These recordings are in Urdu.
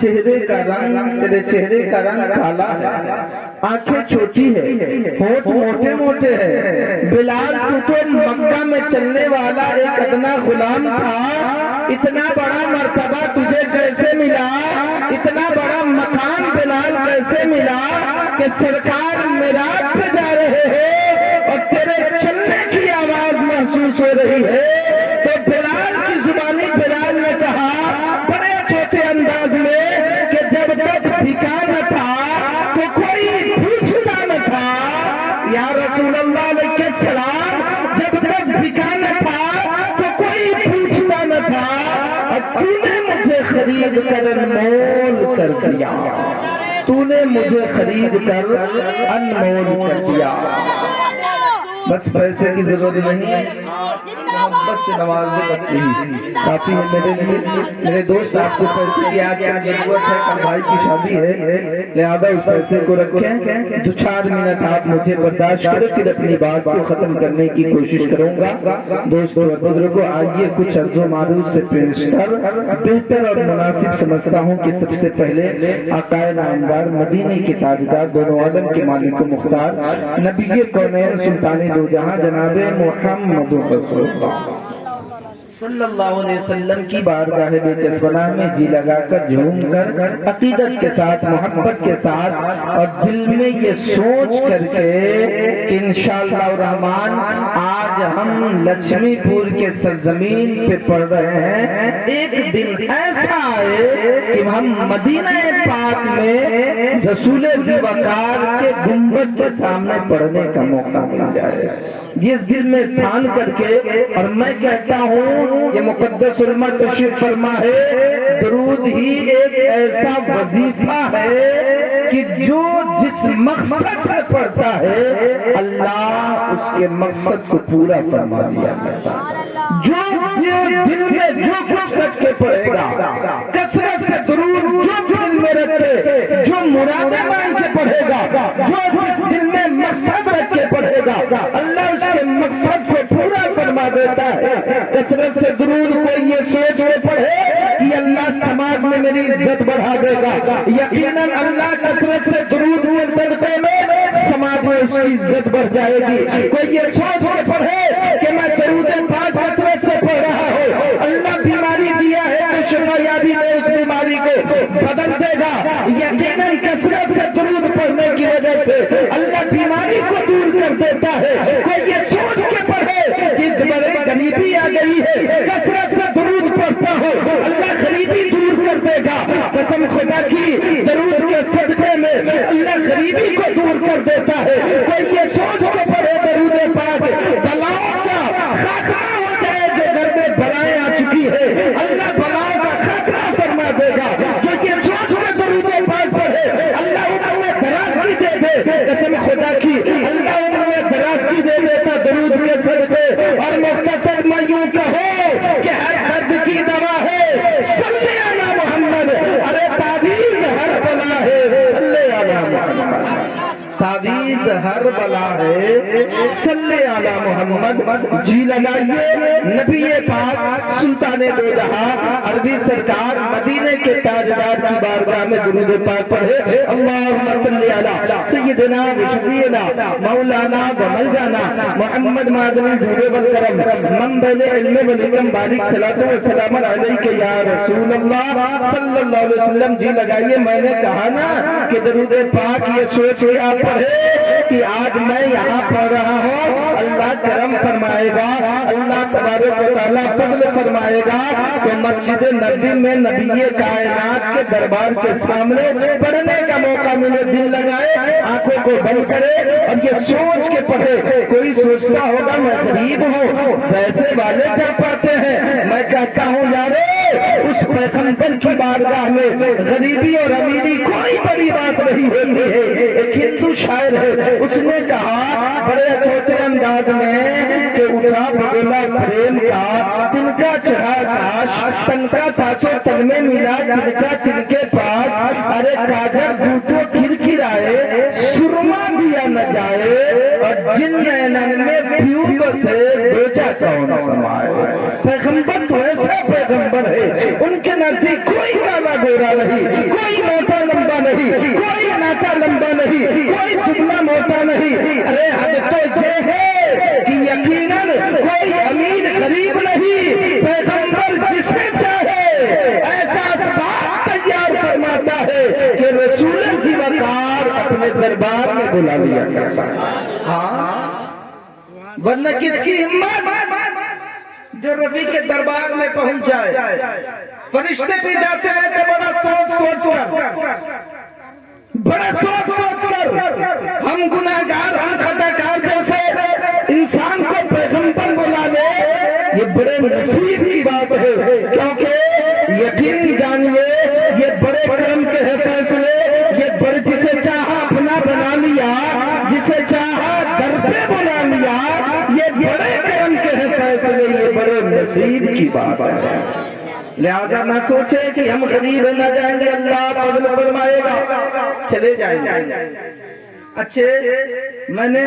چہرے کا رنگ تیرے چہرے کا رنگ کالا ہے، آنکھیں چھوٹی ہے، ہونٹ موٹے موٹے ہے۔ بلال تو مکہ میں چلنے والا ایک ادنا غلام تھا، اتنا بڑا مرتبہ تجھے کیسے ملا، اتنا بڑا مقام بلال کیسے ملا کہ سرکار معراج پہ جا رہے ہیں اور تیرے چلنے کی آواز محسوس ہو رہی ہے۔ تو بلال کی زبانی بلال نے کہا بڑے چھوٹے انداز میں کہ جب تک بھکا نہ تھا تو کوئی پوچھتا نہ تھا، یا رسول اللہ علیہ السلام جب تک بھکا نہ تھا تو کوئی پوچھتا نہ تھا، اب تو نے مجھے خرید کر انمول کر دیا، تو نے مجھے خرید کر انمول کر دیا۔ بس پیسے کی ضرورت نہیں ہے، محبت سے نواز دے بچے ہی کافی ہے میرے لیے۔ میرے دوست آپ کو پیسے کی آج کیا ضرورت ہے، کل بھائی کی شادی ہے، لہذا اس پیسے کو رکھیں۔ دو چار منٹ آپ مجھے برداشت کریں، پھر اپنی بات کو ختم کرنے کی کوشش کروں گا۔ دوستو اور بزرگوں، آئیے کچھ عرض و معروف سے پیش کر بہتر اور مناسب سمجھتا ہوں کہ سب سے پہلے آقا نامدار مدینے کے تاجدار دونوں عالم کے مالک و مختار نبی کونین سلطان دو جہاں جناب محمد رسول اللہ صلی اللہ علیہ وسلم کی بارگاہ بے کسبنا میں جی لگا کر جھوم کر عقیدت کے ساتھ محبت کے ساتھ اور دل میں یہ سوچ کر کے کہ انشاءاللہ الرحمن آج ہم لکشمی پور کے سرزمین پہ پڑھ رہے ہیں، ایک دن ایسا آئے کہ ہم مدینہ پاک میں رسول ذی وقار کے گنبد کے سامنے پڑھنے کا موقع مل جائے۔ جس دل میں تھان کر کے، اور میں کہتا ہوں یہ مقدس علماء تشریف فرما ہے، درود ہی ایک ایسا وظیفہ ہے کہ جو جس مقصد سے پڑھتا ہے اللہ اس کے مقصد کو پورا فرما دیا کرتا ہے۔ جو دل میں جو کچھ رکھ کے پڑھے گا، کثرت سے درود جو دل میں رکھے، جو مرادیں مان کے پڑھے گا، جو جس دل میں مقصد رکھ کے پڑھے گا، اللہ اس کے مقصد کو پورا فرما دیتا ہے۔ کثرت سے درود کو یہ سوچ کے پڑھے کہ اللہ سماج میں میری عزت بڑھا دے گا، یقیناً اللہ کثرت سے درود کے صدقے میں سماج میں اس کی عزت بڑھ جائے گی۔ کوئی یہ سوچ کے پڑھے کہ میں درود پاک کثرت سے پڑھ رہا ہوں، اللہ بیماری دیا ہے تو شفا یابی میں اس بیماری کو بدل دے گا، یقیناً کثرت سے درود پڑھنے کی وجہ سے اللہ بیماری کو دور کر دیتا ہے۔ کوئی یہ سوچ کے پڑھے کہ بڑے غریبی آ گئی ہے، کثرت سے درود پڑھتا ہوں اللہ غریبی دور کر دے گا، قسم خدا کی درود کے صدقے میں اللہ غریبی کو دور کر دیتا ہے۔ کوئی یہ سوچ کے پڑھے درود پاک بلاؤں کا خاتمہ ہو جائے، جو گھر میں بلائیں آ چکی ہے اللہ بلاؤں کا خاتمہ فرما دے گا۔ جو یہ سوچ کے درود پاک پڑھے اللہ عمر میں دراز کی دے دے، قسم خدا کی اللہ عمر میں دراز کی دے دیتا درود کے صدقے۔ اور مختصر میں یوں کہو کہ ہر درد کی دوا ہے صلی علی محمد، ارے تعویذ ہر بلا ہے صلی علی محمد، تعویذ ہر بلا ہے صلی علی محمد۔ جی لگائیے نبی پاک سلطان دو جہاں عربی سرکار مدینے کے تاجدار کی بارگاہ میں درود پاک پڑھے۔ اللہم صلی علی سیدنا و شفیعنا مولانا و ملجانا محمد معدن الجود والکرم منبع علم والحکم بارک صلاۃ و سلام علیک یا رسول اللہ صلی اللہ علیہ وسلم۔ جی لگائیے، میں نے کہا نا کہ درود پاک یہ سوچ کے آپ پڑھے کہ آج میں یہاں پڑھ رہا ہوں، اللہ کرم فرمائے گا، اللہ تبارک و تعالیٰ فضل فرمائے گا تو مسجد نبی میں نبی کائنات کے دربار کے سامنے پڑھنے کا موقع ملے۔ دل لگائے، آنکھوں کو بند کرے اور یہ سوچ کے پڑھے۔ کوئی سوچتا ہوگا میں غریب ہوں، پیسے والے کر پاتے ہیں، میں کہتا ہوں یارو اس پیغمبر کی بارگاہ میں غریبی اور امیری کوئی بڑی بات نہیں ہوتی ہے۔ ایک ہندو شاعر ہے، اس نے کہا بڑے چھوٹے انداز میں کہ اٹھا بگولا پریم کا تن کا چڑھا کاش، تن کا تھا سو تن میں ملا تن کا تن کے پاس، ارے کاجر دھوٹو کھر کھرائے سرما دیا نہ جائے، اور جن نینن میں پیوب سے بیچا کون سمائے۔ پیغمبر تو ایسا پیغمبر ہے، ان کے نزدیک کوئی کالا گورا نہیں، زیادہ لمبا نہیں، کوئی دبلا موٹا نہیں، ارے حد تو یہ ہے کہ یقیناً کوئی امیر غریب نہیں، پیغمبر جسے چاہے ایسا اسباب تیار فرماتا ہے کہ رسول ذی وقار اپنے دربار میں بلا لیا کرتا ہے۔ ہاں ورنہ کس کی ہمت جو ربی کے دربار میں پہنچ جائے؟ فرشتے بھی جاتے ہیں تو بڑا سوچ سوچ کر ہم گناہگار، ہم خطاکار جیسے انسان کو پیغمبر بلا لے، یہ بڑے نصیب کی بات ہے، کیونکہ یقین جانیے یہ بڑے کرم کے ہے فیصلے، یہ بڑے جسے چاہا اپنا بنا لیا، جسے چاہا در پہ بنا لیا، یہ بڑے کرم کے ہے فیصلے، یہ بڑے نصیب کی بات ہے۔ لہذا نہ سوچے کہ ہم غریب نہ جائیں گے، اللہ فضل فرمائے گا، چلے جائیں گے۔ اچھے میں نے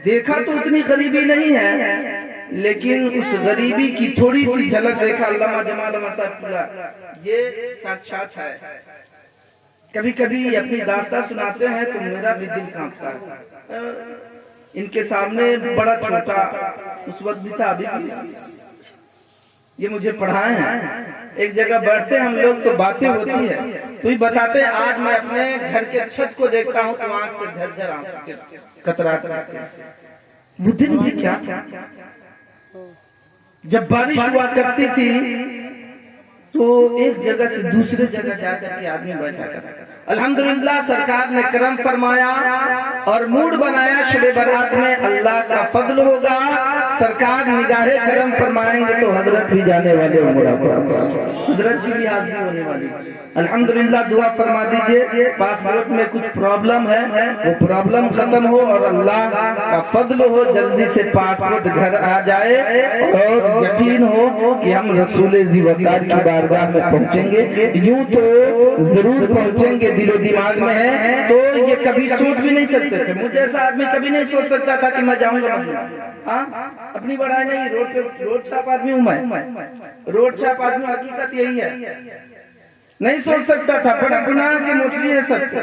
دیکھا تو اتنی غریبی نہیں ہے، لیکن اس غریبی کی تھوڑی سی جھلک دیکھا علامہ جمال احمد صاحب پورا، یہ ساتھ ہے۔ کبھی کبھی اپنی داستان سناتے ہیں تو میرا بھی دل کانپتا ہے۔ ان کے سامنے بڑا چھوٹا اس وقت بھی تھا، ابھی بھی یہ مجھے پڑھائے ہیں، ایک جگہ بیٹھتے ہیں ہم لوگ تو باتیں ہوتی ہے، تو یہ بتاتے ہیں آج میں اپنے گھر کے چھت کو دیکھتا ہوں تو آنکھ سے جھرجھر آنکھ قطرات آتے ہیں۔ وہ دن بھی کیا جب بارش ہوا کرتی تھی تو ایک جگہ سے دوسرے جگہ جا کر کے آدمی بیٹھا کرتا۔ الحمدللہ سرکار نے کرم فرمایا اور موڈ بنایا، شب برات میں اللہ کا فضل ہوگا، سرکار نگاہ کرم فرمائیں گے تو حضرت بھی جانے والے حضرت کی بھی حاضری ہونے والی۔ الحمدللہ دعا فرما دیجئے، پاسپورٹ میں کچھ پرابلم ہے، وہ پرابلم ختم ہو اور اللہ کا فضل ہو، جلدی سے پاسپورٹ گھر آ جائے اور یقین ہو کہ ہم رسول ذی وقار کی بارگاہ میں پہنچیں گے۔ یوں تو ضرور پہنچیں گے، دل و دماغ میں ہے، تو یہ کبھی سوچ بھی نہیں سکتے تھے، مجھے ایسا آدمی کبھی نہیں سوچ سکتا تھا کہ میں جاؤں گا مدینہ۔ ہاں اپنی بڑائی نہیں، روڈ چھاپ آدمی ہوں میں، روڈ چھاپ آدمی، حقیقت یہی ہے، نہیں سوچ سکتا تھا، بڑے گناہ کی مچھلی ہے سب،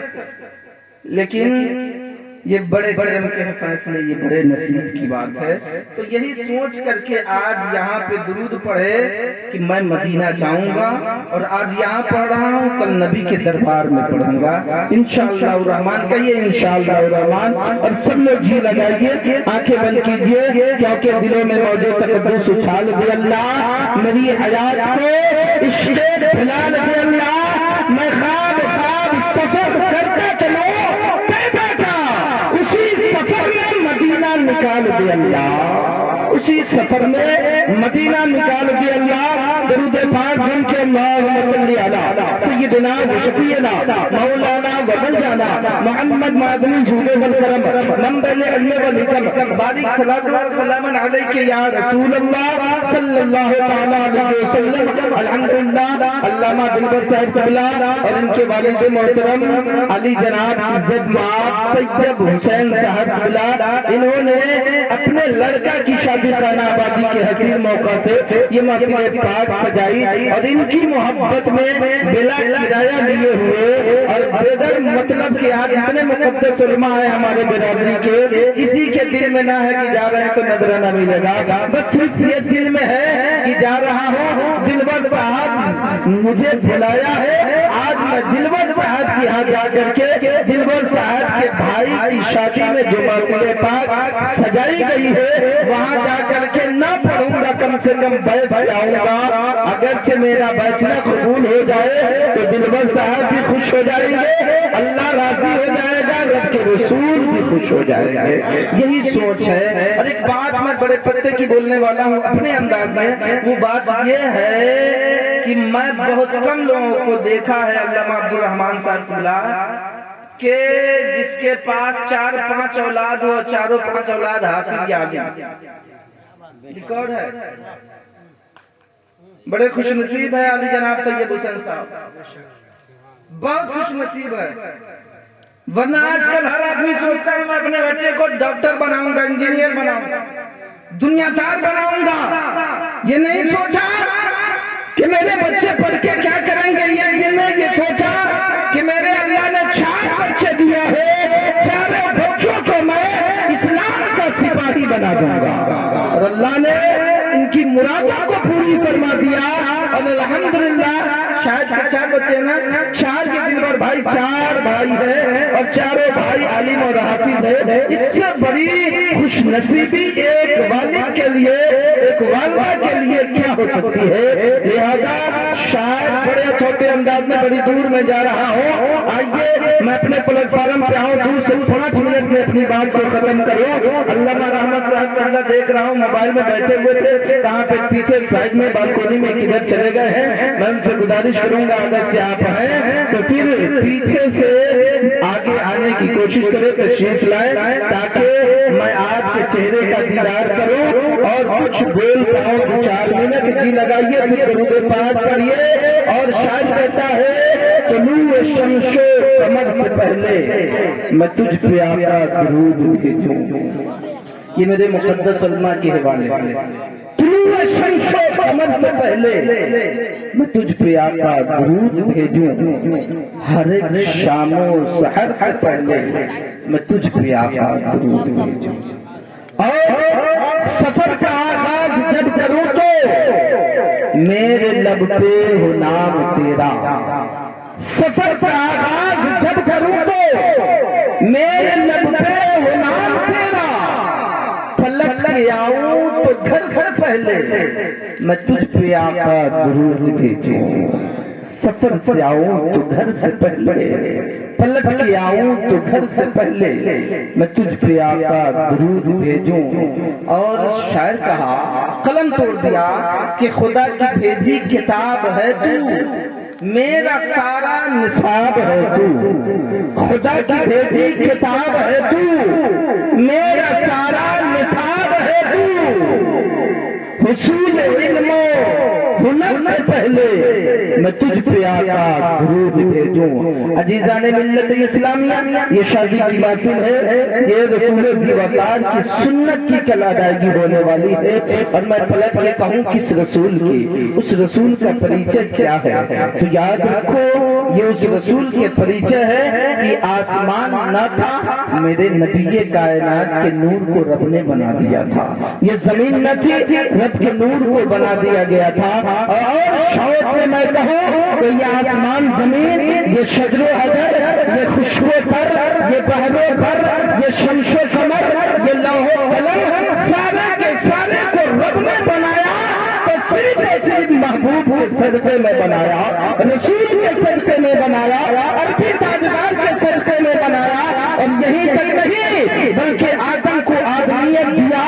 لیکن یہ بڑے کرم کے فیصلے، یہ بڑے نصیب کی بات ہے۔ تو یہی سوچ کر کے آج یہاں پہ درود پڑھے کہ میں مدینہ جاؤں گا، اور آج یہاں پڑھ رہا ہوں، کل نبی کے دربار میں پڑھوں گا انشاءاللہ الرحمن۔ کہیے انشاءاللہ الرحمن، اور سب لوگ جی لگائیے، آنکھیں بند کیجئے، کیونکہ دلوں میں موج تقدس اچھال دے اللہ، میری حیات کو عشق بھلال دے اللہ، میں خواب سفر کرتا چلو مدینہ نکال دے اللہ، اسی سفر میں مدینہ نکال دے اللہ۔ درود پاک جن کے اللہم صلی علی سیدنا و شفیعنا مولانا و بلجانا محمد معدنی جود والکرم منبع علم والحکم، بارک صلاۃ و سلام علیک یا رسول اللہ صلی اللہ تعالی علیہ وسلم۔ الحمدللہ علامہ دلبر صاحب قبلہ اور ان کے والد محترم علی جناب عزت مآب طیب حسین صاحب قبلہ، انہوں نے اپنے لڑکا کی شادی خانہ آبادی کے حسین موقع سے یہ محفل پاک سجائی، اور ان کی محبت میں بلا کرایہ لیے ہوئے اور بغیر مطلب کے آج اتنے مقدس علماء ہیں ہمارے برادری کے، اسی کے دل میں نہ ہے کہ جا رہے ہیں تو نظرانہ ملے گا، بس صرف یہ دل میں ہے کہ جا رہا ہوں، دلبر صاحب مجھے بلایا ہے، آج میں دلبر صاحب کی یہاں جا کر کے دلبر صاحب کے بھائی کی شادی میں جو محفل پاک سجائی گئی ہے وہاں جا کر کے نہ پڑھوں گا، کم سے کم بیٹھ جاؤں گا، اگرچہ میرا بیٹھنا قبول ہو جائے تو دلبر صاحب بھی خوش ہو جائیں گے، اللہ راضی ہو جائے گا، رب کے رسول بھی خوش ہو جائے گے، یہی سوچ ہے۔ اور ایک بات میں بڑے پتے کی بولنے والا ہوں اپنے انداز میں، وہ بات یہ ہے کہ میں بہت کم لوگوں کو دیکھا ہے علامہ عبدالرحمن صاحب اللہ کہ جس کے پاس 4-5 اولاد ہو، 4-5 اولاد حافظ یا عالم، ریکارڈ ہے۔ بڑے خوش نصیب ہے علی جناب طیب حسین صاحب، بہت خوش نصیب ہے، ورنہ آج کل ہر آدمی سوچتا ہے میں اپنے بچے کو ڈاکٹر بناؤں گا، انجینئر بناؤں گا، دنیا دار بناؤں گا، یہ نہیں سوچا کہ میرے بچے پڑھ کے کیا کریں گے، یہ دل میں یہ سوچا کہ میرے اللہ نے 4 بچے مٹی بنا دوں گا۔ اور اللہ نے ان کی مرادوں کو پوری فرما دیا، اور الحمدللہ شاید کے 4 بچے نا، 4 کے دل پر بھائی 4 بھائی ہے اور چاروں بھائی عالم اور حافظ ہے۔ اس سے بڑی خوش نصیبی ایک والد کے لیے، ایک والدہ کے لیے کیا ہو سکتی ہے؟ لہذا شاید بڑے چھوٹے انداز میں بڑی دور میں جا رہا ہوں، آئیے میں اپنے پلیٹ فارم پہ آؤں، دور سے 5 منٹ میں اپنی بات کو ختم کروں۔ علامہ رحمت صاحب کا دیکھ رہا ہوں موبائل میں بیٹھے ہوئے تھے، کہاں پہ پیچھے سائڈ میں بالکونی میں کدھر چلے گئے ہیں؟ میں ان سے گزارش کروں گا اگر سے آپ ہیں تو پھر پیچھے سے آگے آنے کی کوشش کریں، تشریف لائیں تاکہ میں آپ کے چہرے کا دیدار کروں اور کچھ بول پاؤں۔ 4 منٹ جی لگائیے، پھر درود پاک پڑھیے، اور شاید کہتا ہے طلوع شمس و قمر سے پہلے میں تجھ پہ آقا درود بھیجوں۔ یہ میرے مقدس علماء کے حوالے، طلوع شمس و قمر سے پہلے میں تجھ پہ آقا درود بھیجوں، ہر ایک شام و سحر سے پہلے میں تجھ پہ آقا درود بھیجوں، اور سفر کا آغاز جب کروں تو میرے لب پہ ہو نام تیرا۔ سفر کا آغاز جب کروں تو میرے لب پہ ہو نام تیرا، پلٹ کے آؤں تو گھر سے پہلے میں تجھ پہ آقا درود بھیجوں۔ سفر سے آؤں تو گھر سے پہلے، پلٹ کے آؤں تو گھر سے پہلے میں تجھ پہ آقا درود بھیجوں۔ اور شاعر کہا، قلم توڑ دیا کہ خدا کی بھیجی کتاب ہے تو، میرا سارا نصاب ہے تو، خدا کی بھیجی کتاب ہے تو، میرا سارا نصاب ہے تو، حصول علم و ہنر سے پہلے میں تجھ پہ آقا درود بھیجوں۔ عزیزان ملت اسلامیہ، یہ شادی کی محفل ہے، یہ رسول ذی وقار کی سنت کی کل ادائیگی ہونے والی ہے، اور میں پلٹ کے کہوں کس رسول کی، اس رسول کا پریچے کیا ہے تو یاد رکھو یہ اس رسول کے پریچے ہے کہ آسمان نہ تھا، میرے نبی کائنات کے نور کو رب نے بنا دیا تھا، یہ زمین نہ تھی، رب کے نور کو بنا دیا گیا تھا۔ اور شوق میں میں کہوں تو یہ آسمان زمین، یہ شجر و حجر، یہ خوشبو پر، یہ بحر و بر، یہ شمس و قمر، یہ لوح و قلم، سارے کے سارے کو رب نے بنایا تو صرف محبوب کے صدقے میں بنایا، رسول کے صدقے میں بنایا، عربی تاجدار کے صدقے میں بنایا، اور یہی تک نہیں بلکہ آدم کو آدمیت دیا،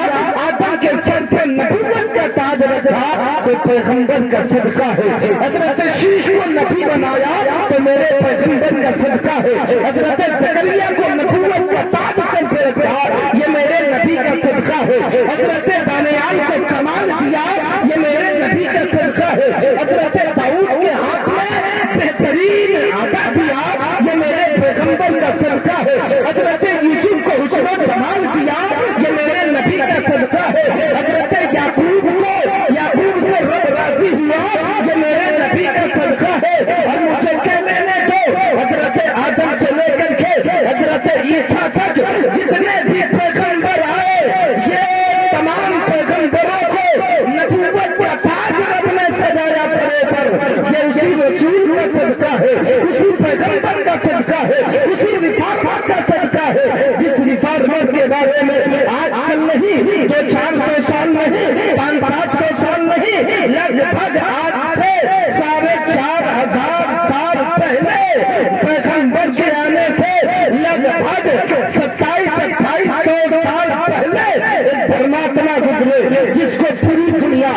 آدم کے سر پہ نبوت کا تاج رکھا تو پیغمبر کا صدقہ ہے، حضرت شیش کو نبی بنایا تو میرے پیغمبر کا صدقہ ہے، حضرت زکریا کو نبوت کا تاج سر پہ رکھا، یہ میرے نبی کا صدقہ ہے، حضرت دانیال کو کمال دیا، یہ میرے نبی کا صدقہ ہے، حضرت داؤد کے ہاتھ میں بہترین عطا دیا، یہ میرے پیغمبر کا صدقہ ہے، حضرت یوسف کو حسن و جمال دیا، یہ میرے نبی کا صدقہ ہے، حضرت یعقوب سے رب راضی ہوا، یہ میرے نبی کا صدقہ ہے۔ اور مجھے کہہ لینے دو، حضرت آدم سے لے کر کے حضرت عیسیٰ تک جتنے بھی پیغمبر آئے، یہ تمام پیغمبروں کو نبوت کا تاج رب نے سجایا سرے پر، یہ اسی رسول کا صدقہ ہے، اسی پیغمبر کا صدقہ ہے، اسی رفاقت کا صدقہ ہے، جس رفاقت کے بارے میں آج کل نہیں، جو 400 سال نہیں، 500-700 سال نہیں، لگ بھگ آج سے 4,500 سال پہلے پیغمبر کے آنے سے لگ بھگ 2700-2800 سال پہلے ایک پرماتما گزرے جس کو پوری دنیا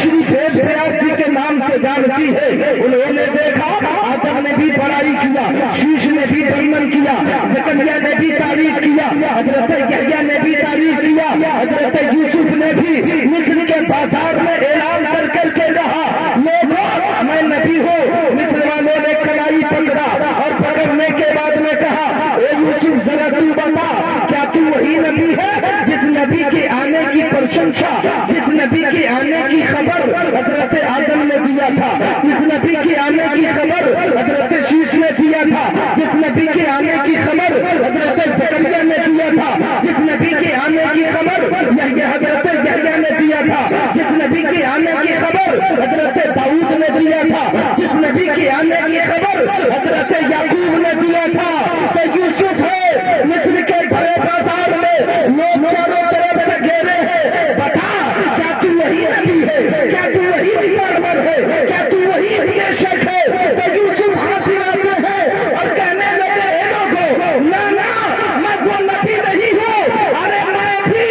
شری وید ویاس جی کے نام سے جانتی ہے۔ انہوں نے دیکھا آدم نے بھی بڑائی کیا، شیش نے بھی برمن کیا، زکریا نے بھی تعریف کیا، حضرت یحییٰ نے بھی تعریف کیا، حضرت یوسف نے بھی مصر کے بازار میں اعلان کر کے کہا، لوگوں میں نبی ہوں۔ مصر والوں نے کلائی پکڑا اور پکڑنے کے بعد میں کہا، اے یوسف ذرا تو بتا کیا تو وہی نبی ہے جس نبی کے آنے کی پرشنسا، جس نبی کے آنے کی خبر حضرت آدم نے دیا تھا، جس نبی کے آنے کی خبر حضرت شیش نے دیا تھا، جس نبی کے آنے کی خبر حضرت زکریا نے دیا تھا، جس نبی یہ حضرت یحییٰ نے دیا تھا، جس نبی کے آنے کی خبر حضرت داؤد نے دیا تھا، جس نبی کے آنے کی خبر حضرت یعقوب نے دیا تھا، تو یوسف ہے مصر کے بڑے بازار میں لوگ چاروں طرف سے گھیرے ہیں، بتا کیا تو وہی نبی ہے، کیا تو وہی پیغمبر ہے، کیا تو وہی شیخ ہے؟ تو یوسف ہاتھ ہلاتے ہیں اور کہنے لگے اے لوگوں، نہ میں وہ نبی نہیں ہوں، ارے میں بھی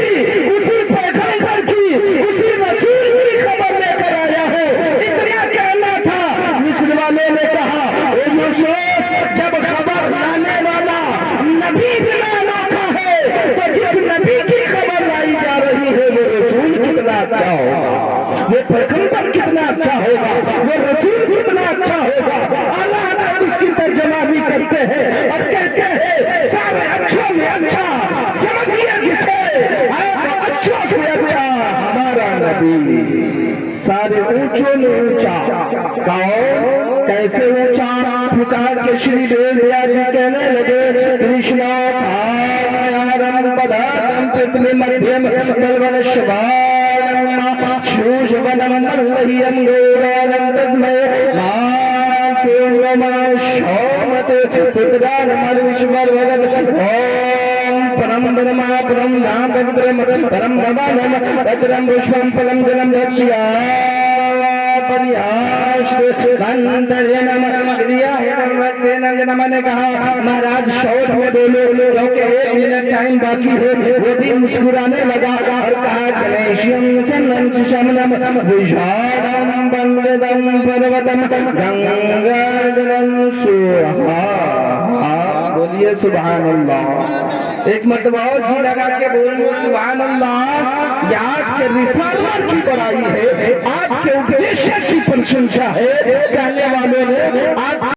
اسی پیغمبر کی اسی رسول کی خبر لے کر آیا ہوں، اتنا کہنا تھا۔ مصر والوں نے کہا اے یوسف، جب خبر لانے والا نبی بنا لاتا ہے تو جس نبی کی خبر لائی جا رہی ہے وہ رسول کتنا اچھا ہوگا، وہ پیغمبر کتنا اچھا ہوگا، وہ رسول کتنا اچھا ہوگا۔ اعلیٰ حضرت اس کی ترجمہ بھی کرتے ہیں اور کہتے ہیں سارے اچھوں میں اچھا سمجھیے جسے اچھوں سے اچھا ہمارا نبی، سارے اونچوں میں اونچا۔ کون کیسے اونچا؟ پکار کے شری ویدیا جی کہنے لگے کرشنا پارم پدم پتم مدھیم بلون شبارم شوش ونم ملہیم گورانم تسمے شومت پتران مروشور وگت اوم پرم برما پرم نام پرم پرم بھوانم پترم وشوم پلم جنم دھتیا نے کہا مہاراج شوٹ میں بولو کیونکہ 1 منٹ ٹائم باقی ہے۔ وہ بھی مسکرانے لگا اور کہا گنیشیم چنم شمنم وشادم بنددم پروتم گنگاجلم سوہا۔ بولیے سبحان اللہ، ایک مرتبہ اور جی لگا کے بولو سبحان اللہ۔ یہ آج کے ریفارمر کی بڑائی ہے، آج کے اپدیشک کی پرشنسا ہے، کہنے والوں نے آج